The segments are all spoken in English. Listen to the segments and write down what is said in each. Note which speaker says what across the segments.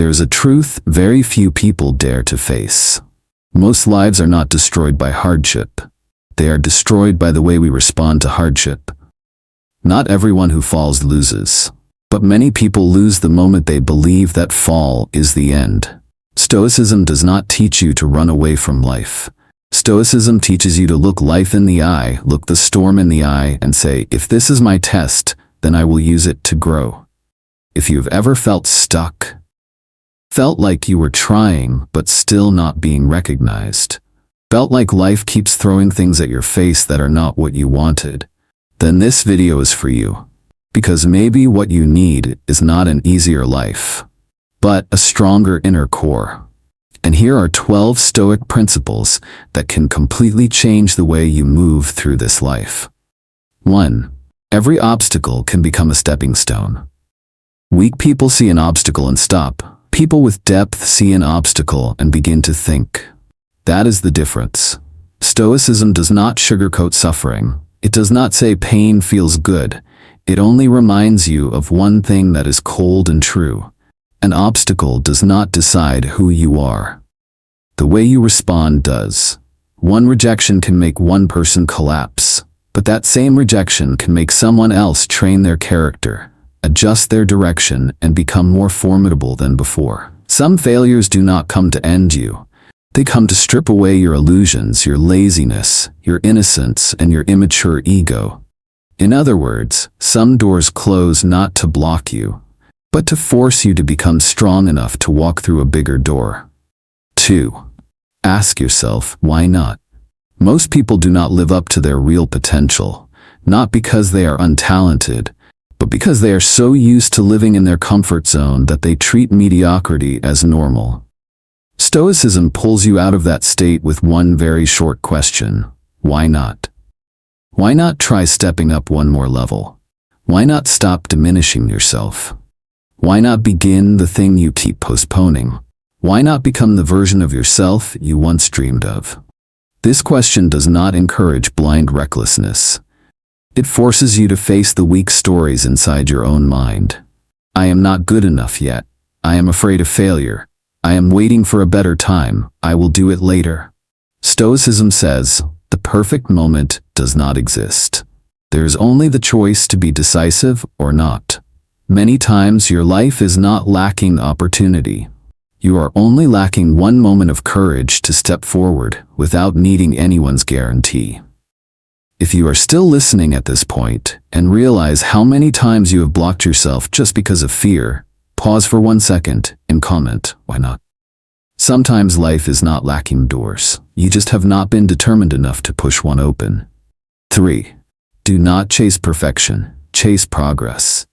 Speaker 1: There is a truth very few people dare to face. Most lives are not destroyed by hardship. They are destroyed by the way we respond to hardship. Not everyone who falls loses, but many people lose the moment they believe that fall is the end. Stoicism does not teach you to run away from life. Stoicism teaches you to look life in the eye, look the storm in the eye, and say, if this is my test, then I will use it to grow. If you've ever felt stuck, felt like you were trying but still not being recognized, felt like life keeps throwing things at your face that are not what you wanted, then this video is for you. Because maybe what you need is not an easier life, but a stronger inner core. And here are 12 Stoic principles that can completely change the way you move through this life. 1. Every obstacle can become a stepping stone. Weak people see an obstacle and stop. People with depth see an obstacle and begin to think. That is the difference. Stoicism does not sugarcoat suffering. It does not say pain feels good. It only reminds you of one thing that is cold and true. An obstacle does not decide who you are. The way you respond does. One rejection can make one person collapse, but that same rejection can make someone else train their character, adjust their direction, and become more formidable than before. Some failures do not come to end you. They come to strip away your illusions, your laziness, your innocence, and your immature ego. In other words, some doors close not to block you, but to force you to become strong enough to walk through a bigger door. 2. Ask yourself, why not? Most people do not live up to their real potential, not because they are untalented, but because they are so used to living in their comfort zone that they treat mediocrity as normal. Stoicism pulls you out of that state with one very short question: why not? Why not try stepping up one more level? Why not stop diminishing yourself? Why not begin the thing you keep postponing? Why not become the version of yourself you once dreamed of? This question does not encourage blind recklessness. It forces you to face the weak stories inside your own mind. I am not good enough yet. I am afraid of failure. I am waiting for a better time. I will do it later. Stoicism says, the perfect moment does not exist. There is only the choice to be decisive or not. Many times your life is not lacking opportunity. You are only lacking one moment of courage to step forward without needing anyone's guarantee. If you are still listening at this point and realize how many times you have blocked yourself just because of fear, pause for 1 second and comment, why not? Sometimes life is not lacking doors. You just have not been determined enough to push one open. 3. Do not chase perfection. Chase progress.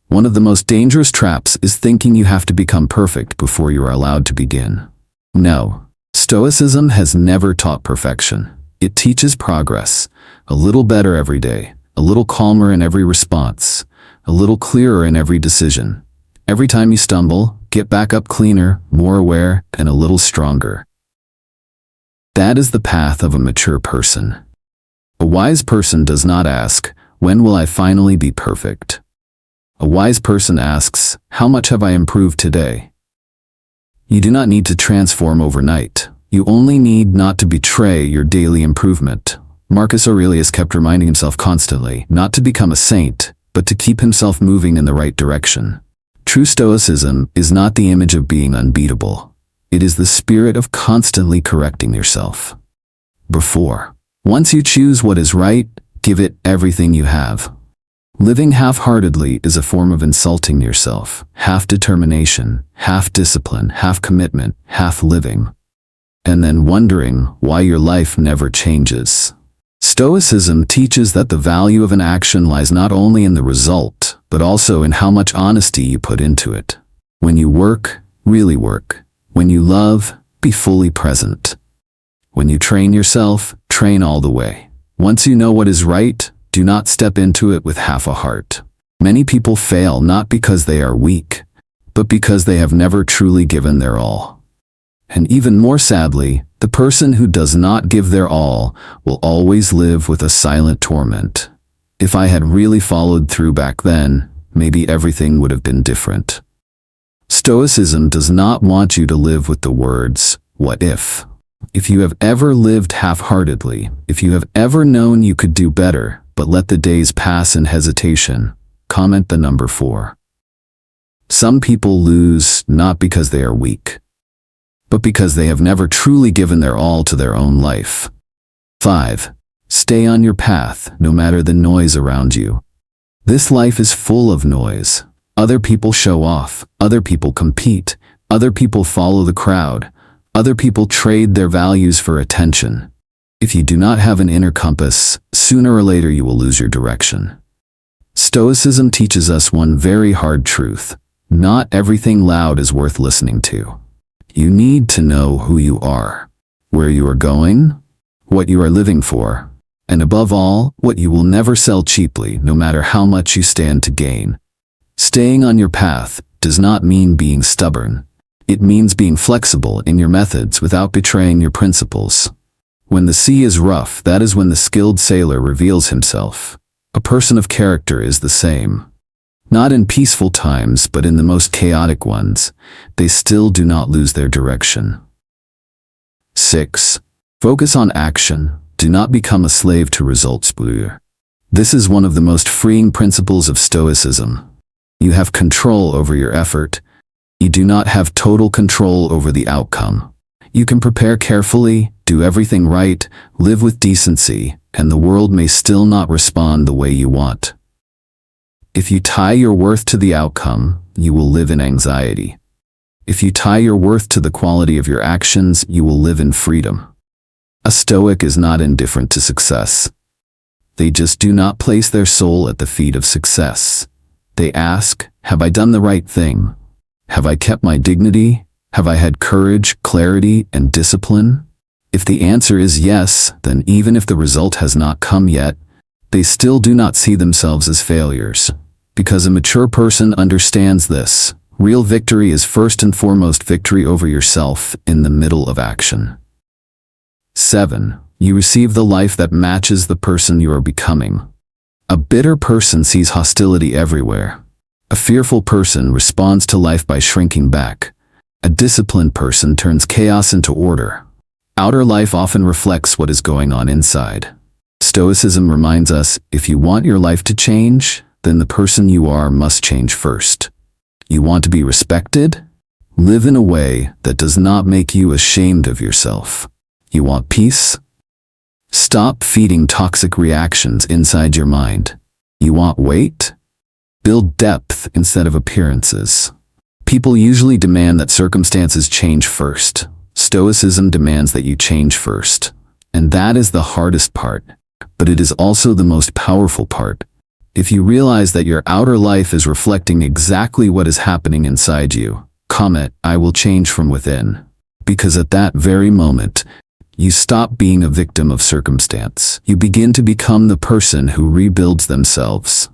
Speaker 1: One of the most dangerous traps is thinking you have to become perfect before you are allowed to begin. No, Stoicism has never taught perfection. It teaches progress, a little better every day, a little calmer in every response, a little clearer in every decision. Every time you stumble, get back up cleaner, more aware, and a little stronger. That is the path of a mature person. A wise person does not ask, when will I finally be perfect? A wise person asks, how much have I improved today? You do not need to transform overnight. You only need not to betray your daily improvement. Marcus Aurelius kept reminding himself constantly, not to become a saint, but to keep himself moving in the right direction. True Stoicism is not the image of being unbeatable. It is the spirit of constantly correcting yourself. Once you choose what is right, give it everything you have. Living half-heartedly is a form of insulting yourself. Half determination, half discipline, half commitment, half living. And then wondering why your life never changes. Stoicism teaches that the value of an action lies not only in the result, but also in how much honesty you put into it. When you work, really work. When you love, be fully present. When you train yourself, train all the way. Once you know what is right, do not step into it with half a heart. Many people fail not because they are weak, but because they have never truly given their all. And even more sadly, the person who does not give their all will always live with a silent torment. If I had really followed through back then, maybe everything would have been different. Stoicism does not want you to live with the words, "what if?" If you have ever lived half-heartedly, if you have ever known you could do better, but let the days pass in hesitation, comment the number 4. Some people lose not because they are weak, but because they have never truly given their all to their own life. 5. Stay on your path, no matter the noise around you. This life is full of noise. Other people show off, other people compete, other people follow the crowd, other people trade their values for attention. If you do not have an inner compass, sooner or later you will lose your direction. Stoicism teaches us one very hard truth. Not everything loud is worth listening to. You need to know who you are, where you are going, what you are living for, and above all, what you will never sell cheaply, no matter how much you stand to gain. Staying on your path does not mean being stubborn. It means being flexible in your methods without betraying your principles. When the sea is rough, that is when the skilled sailor reveals himself. A person of character is the same. Not in peaceful times, but in the most chaotic ones, they still do not lose their direction. 6. Focus on action. Do not become a slave to results. This is one of the most freeing principles of Stoicism. You have control over your effort. You do not have total control over the outcome. You can prepare carefully, do everything right, live with decency, and the world may still not respond the way you want. If you tie your worth to the outcome, you will live in anxiety. If you tie your worth to the quality of your actions, you will live in freedom. A Stoic is not indifferent to success. They just do not place their soul at the feet of success. They ask, have I done the right thing? Have I kept my dignity? Have I had courage, clarity, and discipline? If the answer is yes, then even if the result has not come yet, they still do not see themselves as failures. Because a mature person understands this, real victory is first and foremost victory over yourself in the middle of action. 7. You receive the life that matches the person you are becoming. A bitter person sees hostility everywhere. A fearful person responds to life by shrinking back. A disciplined person turns chaos into order. Outer life often reflects what is going on inside. Stoicism reminds us, if you want your life to change, then the person you are must change first. You want to be respected? Live in a way that does not make you ashamed of yourself. You want peace? Stop feeding toxic reactions inside your mind. You want weight? Build depth instead of appearances. People usually demand that circumstances change first. Stoicism demands that you change first. And that is the hardest part. But it is also the most powerful part. If you realize that your outer life is reflecting exactly what is happening inside you, comment, I will change from within. Because at that very moment, you stop being a victim of circumstance. You begin to become the person who rebuilds themselves.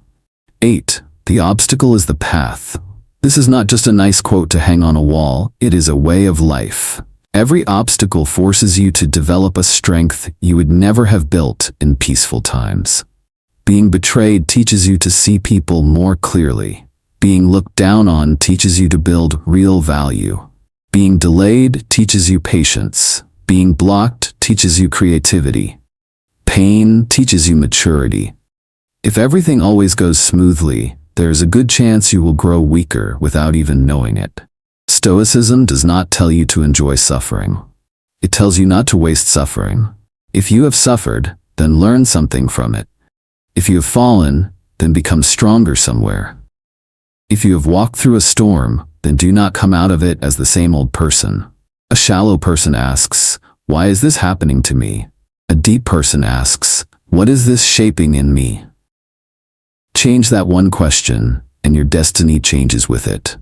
Speaker 1: 8. The obstacle is the path. This is not just a nice quote to hang on a wall, it is a way of life. Every obstacle forces you to develop a strength you would never have built in peaceful times. Being betrayed teaches you to see people more clearly. Being looked down on teaches you to build real value. Being delayed teaches you patience. Being blocked teaches you creativity. Pain teaches you maturity. If everything always goes smoothly, there is a good chance you will grow weaker without even knowing it. Stoicism does not tell you to enjoy suffering. It tells you not to waste suffering. If you have suffered, then learn something from it. If you have fallen, then become stronger somewhere. If you have walked through a storm, then do not come out of it as the same old person. A shallow person asks, why is this happening to me? A deep person asks, what is this shaping in me? Change that one question, and your destiny changes with it.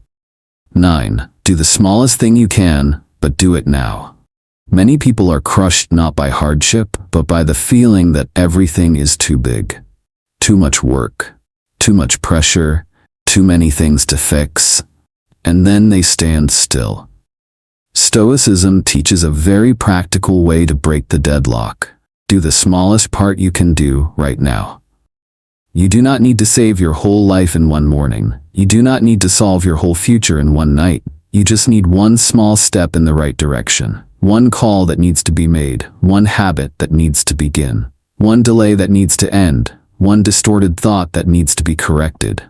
Speaker 1: 9. Do the smallest thing you can, but do it now. Many people are crushed not by hardship, but by the feeling that everything is too big. Too much work, too much pressure, too many things to fix, and then they stand still. Stoicism teaches a very practical way to break the deadlock. Do the smallest part you can do right now. You do not need to save your whole life in one morning. You do not need to solve your whole future in one night. You just need one small step in the right direction. One call that needs to be made. One habit that needs to begin. One delay that needs to end. One distorted thought that needs to be corrected.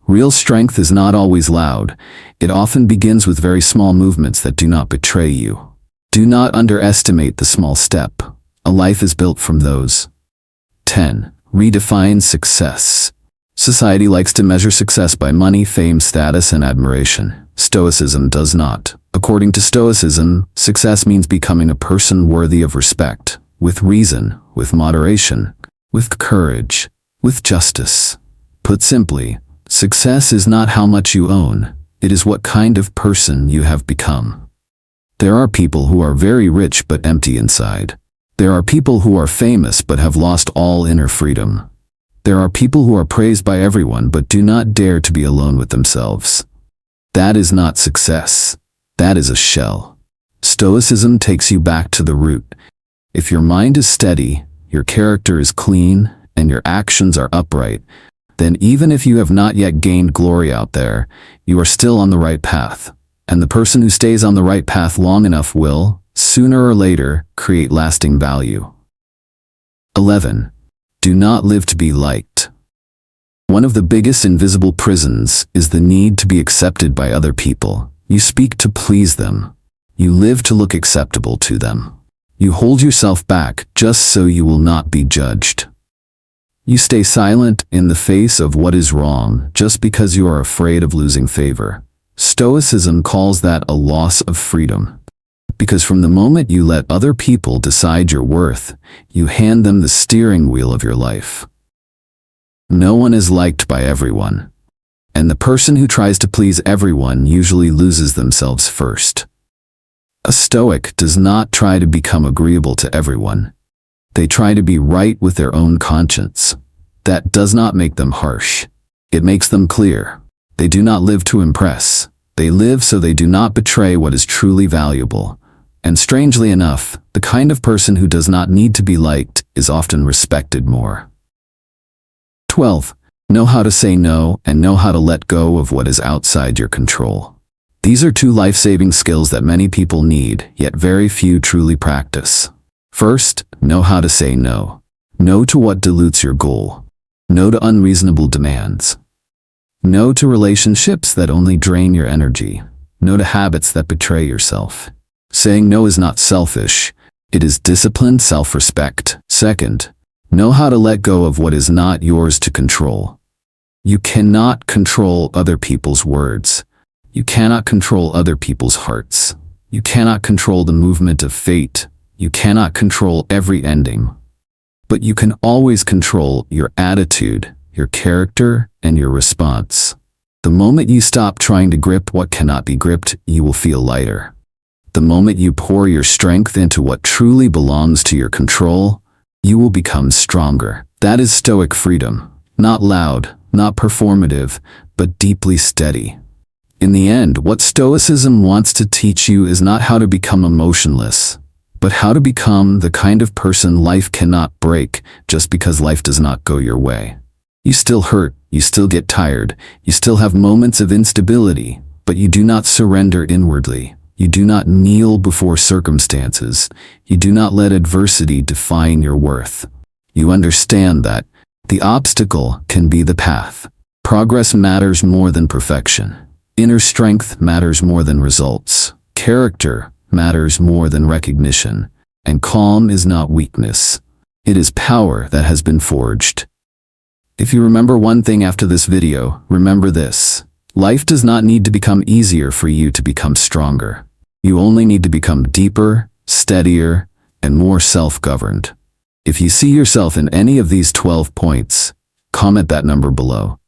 Speaker 1: Real strength is not always loud. It often begins with very small movements that do not betray you. Do not underestimate the small step. A life is built from those. 10. Redefine success. Society likes to measure success by money, fame, status, and admiration. Stoicism does not. According to Stoicism, success means becoming a person worthy of respect, with reason, with moderation, with courage, with justice. Put simply, success is not how much you own, it is what kind of person you have become. There are people who are very rich but empty inside. There are people who are famous but have lost all inner freedom. There are people who are praised by everyone but do not dare to be alone with themselves. That is not success. That is a shell. Stoicism takes you back to the root. If your mind is steady, your character is clean, and your actions are upright, then even if you have not yet gained glory out there, you are still on the right path. And the person who stays on the right path long enough will, sooner or later, create lasting value. 11. Do not live to be liked. One of the biggest invisible prisons is the need to be accepted by other people. You speak to please them. You live to look acceptable to them. You hold yourself back just so you will not be judged. You stay silent in the face of what is wrong just because you are afraid of losing favor. Stoicism calls that a loss of freedom. Because from the moment you let other people decide your worth, you hand them the steering wheel of your life. No one is liked by everyone. And the person who tries to please everyone usually loses themselves first. A Stoic does not try to become agreeable to everyone. They try to be right with their own conscience. That does not make them harsh. It makes them clear. They do not live to impress. They live so they do not betray what is truly valuable. And strangely enough, the kind of person who does not need to be liked is often respected more. 12. Know how to say no and know how to let go of what is outside your control. These are two life-saving skills that many people need, yet very few truly practice. First, know how to say no. No to what dilutes your goal. No to unreasonable demands. No to relationships that only drain your energy. No to habits that betray yourself. Saying no is not selfish. It is disciplined self-respect. Second, know how to let go of what is not yours to control. You cannot control other people's words. You cannot control other people's hearts. You cannot control the movement of fate. You cannot control every ending. But you can always control your attitude, your character, and your response. The moment you stop trying to grip what cannot be gripped, you will feel lighter. The moment you pour your strength into what truly belongs to your control, you will become stronger. That is Stoic freedom. Not loud, not performative, but deeply steady. In the end, what Stoicism wants to teach you is not how to become emotionless, but how to become the kind of person life cannot break just because life does not go your way. You still hurt, you still get tired, you still have moments of instability, but you do not surrender inwardly. You do not kneel before circumstances. You do not let adversity define your worth. You understand that the obstacle can be the path. Progress matters more than perfection. Inner strength matters more than results. Character matters more than recognition. And calm is not weakness. It is power that has been forged. If you remember one thing after this video, remember this. Life does not need to become easier for you to become stronger. You only need to become deeper, steadier, and more self-governed. If you see yourself in any of these 12 points, comment that number below.